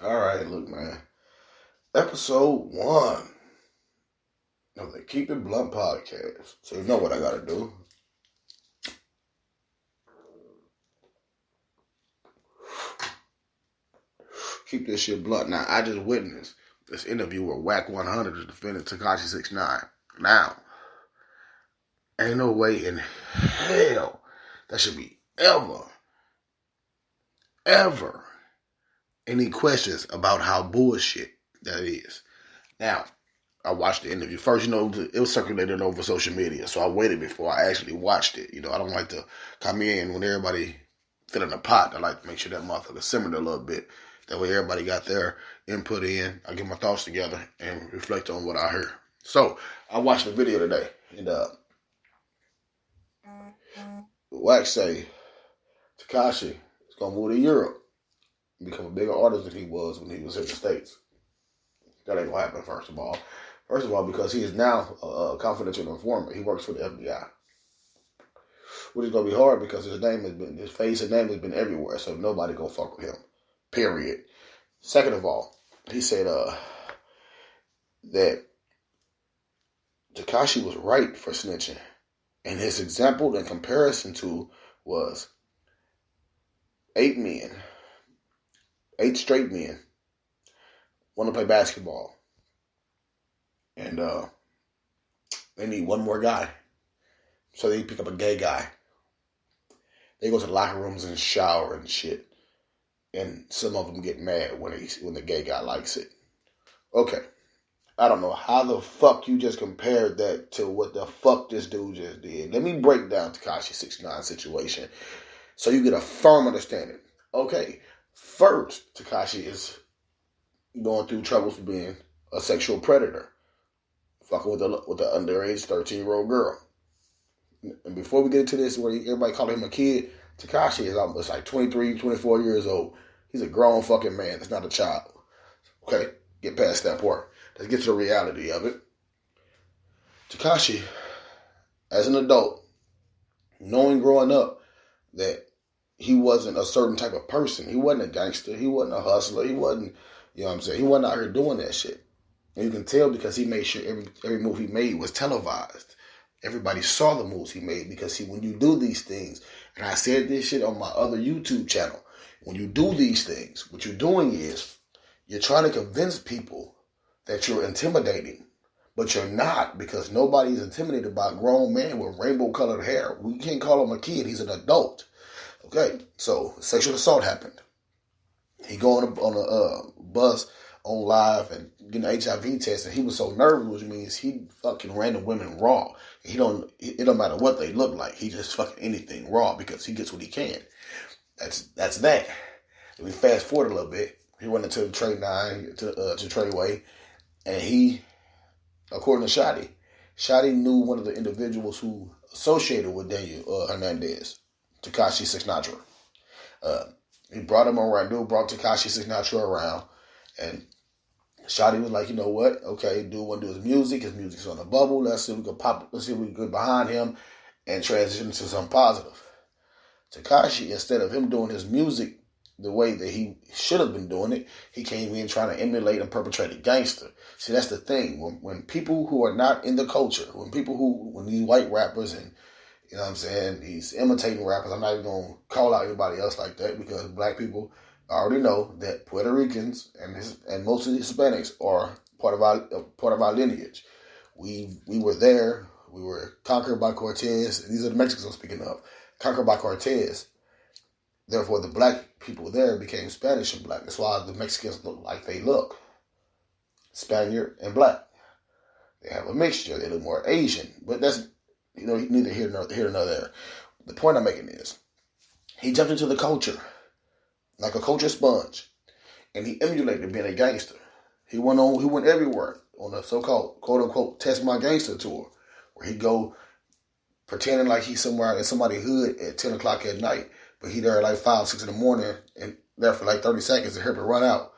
All right, look, man. Episode 1 of the Keep It Blunt podcast. So you know what I gotta do. Keep this shit blunt. Now, I just witnessed this interview with Wack 100 is defending Tekashi 6ix9ine. Now, ain't no way in hell that should be ever any questions about how bullshit that is. Now, I watched the interview. First, it was circulated over social media, so I waited before I actually watched it. I don't like to come in when everybody fit in a pot. I like to make sure that motherfucker simmered a little bit. That way everybody got their input in. I get my thoughts together and reflect on what I heard. So, I watched the video today, and Wack say Tekashi is going to move to Europe and become a bigger artist than he was when he was in the States. That ain't going to happen, first of all. First of all, because he is now a confidential informant. He works for the FBI. Which is going to be hard because his face and name has been everywhere, so nobody going to fuck with him. Period. Second of all, he said that Tekashi was right for snitching. And his example in comparison to was 8 straight men want to play basketball. And they need one more guy. So they pick up a gay guy. They go to the locker rooms and shower and shit. And some of them get mad when the gay guy likes it. Okay. I don't know how the fuck you just compared that to what the fuck this dude just did. Let me break down Tekashi 6ix9ine situation so you get a firm understanding. Okay. First, Tekashi is going through troubles for being a sexual predator. Fucking with the underage 13-year-old girl. And before we get into this, where everybody calling him a kid, Tekashi is almost like 23, 24 years old. He's a grown fucking man. It's not a child. Okay? Get past that part. Let's get to the reality of it. Tekashi, as an adult, knowing growing up that he wasn't a certain type of person. He wasn't a gangster. He wasn't a hustler. He wasn't, you know what I'm saying? He wasn't out here doing that shit. And you can tell because he made sure every move he made was televised. Everybody saw the moves he made because, see, when you do these things, and I said this shit on my other YouTube channel, when you do these things, what you're doing is you're trying to convince people that you're intimidating, but you're not, because nobody's intimidated by a grown man with rainbow-colored hair. We can't call him a kid. He's an adult. Okay, so sexual assault happened. He go on a bus on live and getting an HIV test, and he was so nervous, which means he fucking random women raw. It don't matter what they look like. He just fucking anything raw because he gets what he can. That's that. And we fast forward a little bit. He went into the Trade 9 to Treyway, and he, according to Shotty knew one of the individuals who associated with Daniel Hernandez, Tekashi 6ix9ine. He brought him around. Dude brought Tekashi 6ix9ine around, and Shotty was like, you know what? Okay, dude want to do his music. His music's on the bubble. Let's see if we can Let's see if we can get behind him and transition to something positive. Tekashi, instead of him doing his music the way that he should have been doing it, he came in trying to emulate and perpetrate a gangster. See, that's the thing. When people who are not in the culture, when these white rappers and, you know what I'm saying, these imitating rappers, I'm not even going to call out anybody else like that because black people already know that Puerto Ricans and most of the Hispanics are part of our lineage. We were there. We were conquered by Cortez. These are the Mexicans I'm speaking of. Conquered by Cortez. Therefore, the black people there became Spanish and black. That's why the Mexicans look like they look. Spaniard and black. They have a mixture. They look more Asian. But that's, neither here nor there. The point I'm making is, he jumped into the culture like a culture sponge, and he emulated being a gangster. He went everywhere on a so-called, quote-unquote, Test My Gangster tour, where he'd go pretending like he's somewhere in somebody's hood at 10 o'clock at night, but he there at like 5, 6 in the morning, and there for like 30 seconds and hear him run out,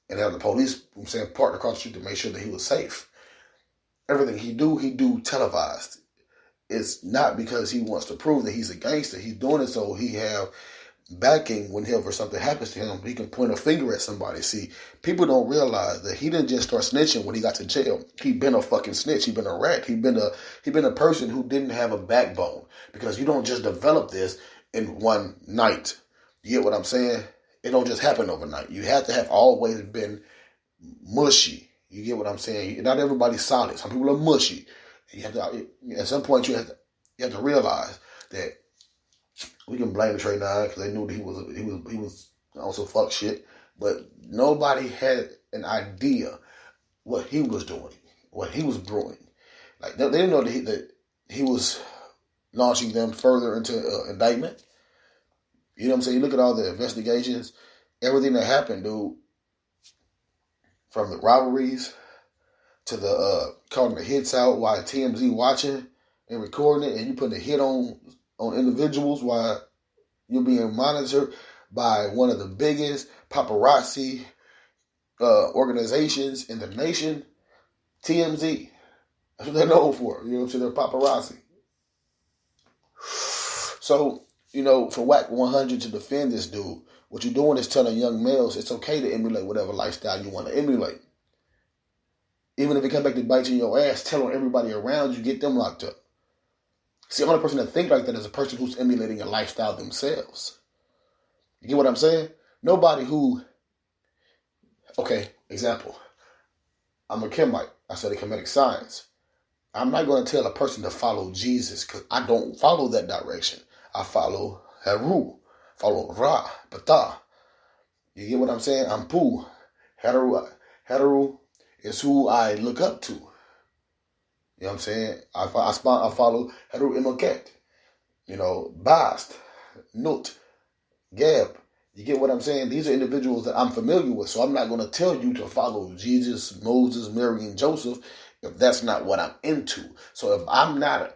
and have the police, parked across the street to make sure that he was safe. Everything he do televised. It's not because he wants to prove that he's a gangster. He's doing it so he have backing whenever something happens to him. He can point a finger at somebody. See, people don't realize that he didn't just start snitching when he got to jail. He been a fucking snitch. He been a rat. He been a person who didn't have a backbone, because you don't just develop this in one night. You get what I'm saying? It don't just happen overnight. You have to have always been mushy. You get what I'm saying? Not everybody's solid. Some people are mushy. You have to, at some point, you have to realize that we can blame Trey 9 because they knew that he was also fuck shit, but nobody had an idea what he was doing, what he was brewing. Like they didn't know that he was launching them further into indictment. You know what I'm saying? You look at all the investigations, everything that happened, dude, from the robberies to the calling the hits out while TMZ watching and recording it, and you putting a hit on individuals while you're being monitored by one of the biggest paparazzi organizations in the nation, TMZ. That's what they're known for. You know what I'm saying? They're paparazzi. So, for Wack 100 to defend this dude, what you're doing is telling young males it's okay to emulate whatever lifestyle you want to emulate. Even if it comes back to bite you in your ass, telling everybody around you, get them locked up. See, the only person that think like that is a person who's emulating a lifestyle themselves. You get what I'm saying? Nobody who, okay, example. I'm a Chemite. I study comedic science. I'm not going to tell a person to follow Jesus because I don't follow that direction. I follow Heru, follow Ra, Bata. You get what I'm saying? I'm Pu. Heru is who I look up to. You know what I'm saying? I follow Heru Imoket. Bast, Nut, Gab. You get what I'm saying? These are individuals that I'm familiar with, so I'm not going to tell you to follow Jesus, Moses, Mary, and Joseph if that's not what I'm into. So if I'm not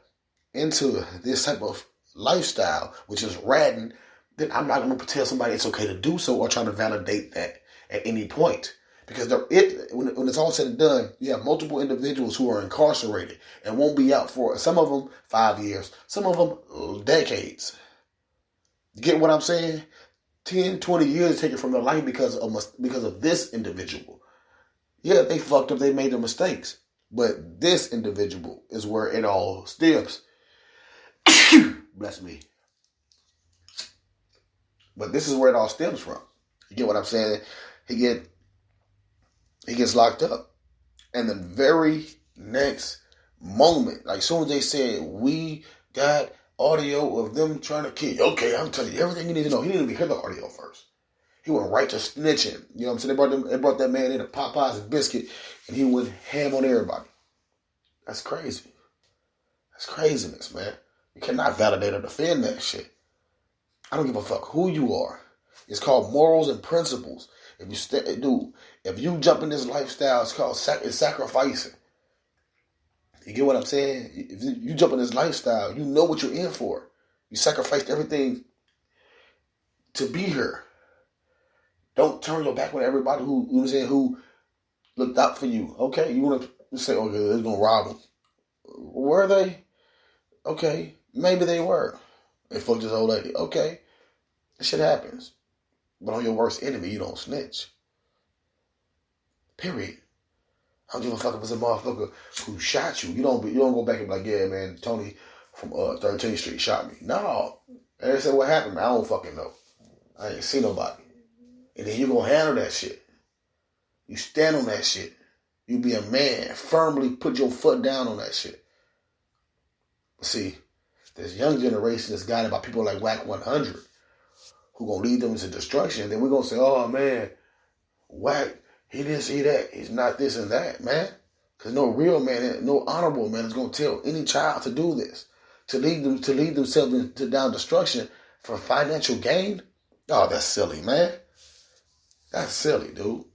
into this type of lifestyle, which is ratting, then I'm not going to tell somebody it's okay to do so or try to validate that at any point. Because when it's all said and done, you have multiple individuals who are incarcerated and won't be out for, some of them 5 years, some of them decades. You get what I'm saying? 10, 20 years taken from their life because of this individual. Yeah, they fucked up, they made the mistakes. But this individual is where it all stems. Bless me. But this is where it all stems from. You get what I'm saying? He gets locked up. And the very next moment, like soon as they said, we got audio of them trying to kill you. Okay, I'm telling you everything you need to know. He didn't even hear the audio first. He went right to snitching. You know what I'm saying? They brought that man in a Popeyes and biscuit, and he went ham on everybody. That's crazy. That's craziness, man. You cannot validate or defend that shit. I don't give a fuck who you are. It's called morals and principles. If you jump in this lifestyle, it's called sacrificing. You get what I'm saying? If you jump in this lifestyle, you know what you're in for. You sacrificed everything to be here. Don't turn your back on everybody who looked out for you. Okay, you want to say, okay, they're gonna rob them. Were they? Okay, maybe they were. They fucked this old lady. Okay, this shit happens. But on your worst enemy, you don't snitch. Period. I don't give a fuck if it's a motherfucker who shot you. You don't go back and be like, yeah, man, Tony from 13th Street shot me. No. And they said, what happened? I don't fucking know. I ain't see nobody. And then you gonna handle that shit. You stand on that shit. You be a man. Firmly put your foot down on that shit. See, this young generation is guided by people like Wack 100 who gonna lead them into destruction. Then we're gonna say, oh man, Wack, he didn't see that. He's not this and that, man. Because no real man, no honorable man is gonna tell any child to do this, to lead themselves into down destruction for financial gain. Oh, that's silly, man. That's silly, dude.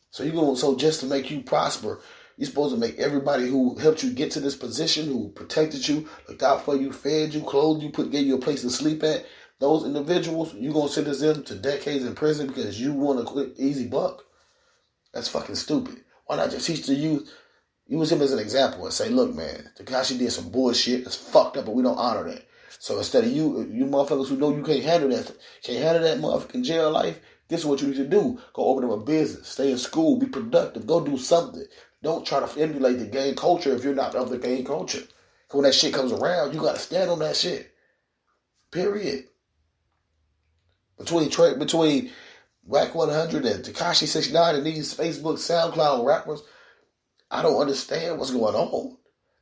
So just to make you prosper, you're supposed to make everybody who helped you get to this position, who protected you, looked out for you, fed you, clothed you, gave you a place to sleep at, those individuals, you're going to sentence them to decades in prison because you want a quick, easy buck. That's fucking stupid. Why not just teach the youth, use him as an example and say, look, man, Tekashi did some bullshit. It's fucked up, but we don't honor that. So instead of you motherfuckers who know you can't handle that motherfucking jail life, this is what you need to do. Go open up a business, stay in school, be productive, go do something. Don't try to emulate the gang culture if you're not of the gang culture. Because when that shit comes around, you got to stand on that shit. Period. Between Wack 100 and Tekashi 6ix9ine and these Facebook, SoundCloud rappers, I don't understand what's going on.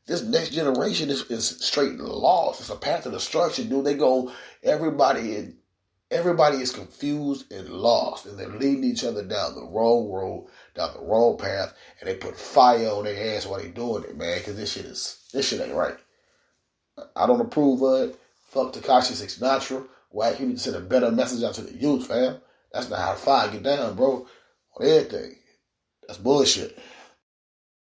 This next generation is straight lost. It's a path of destruction, dude. Everybody is confused and lost, and they're leading each other down the wrong road, down the wrong path, and they put fire on their ass while they doing it, man, because this shit ain't right. I don't approve of it. Fuck Tekashi 6ix9ine. Wack, you need to send a better message out to the youth, fam. That's not how the fire get down, bro. On everything. That's bullshit.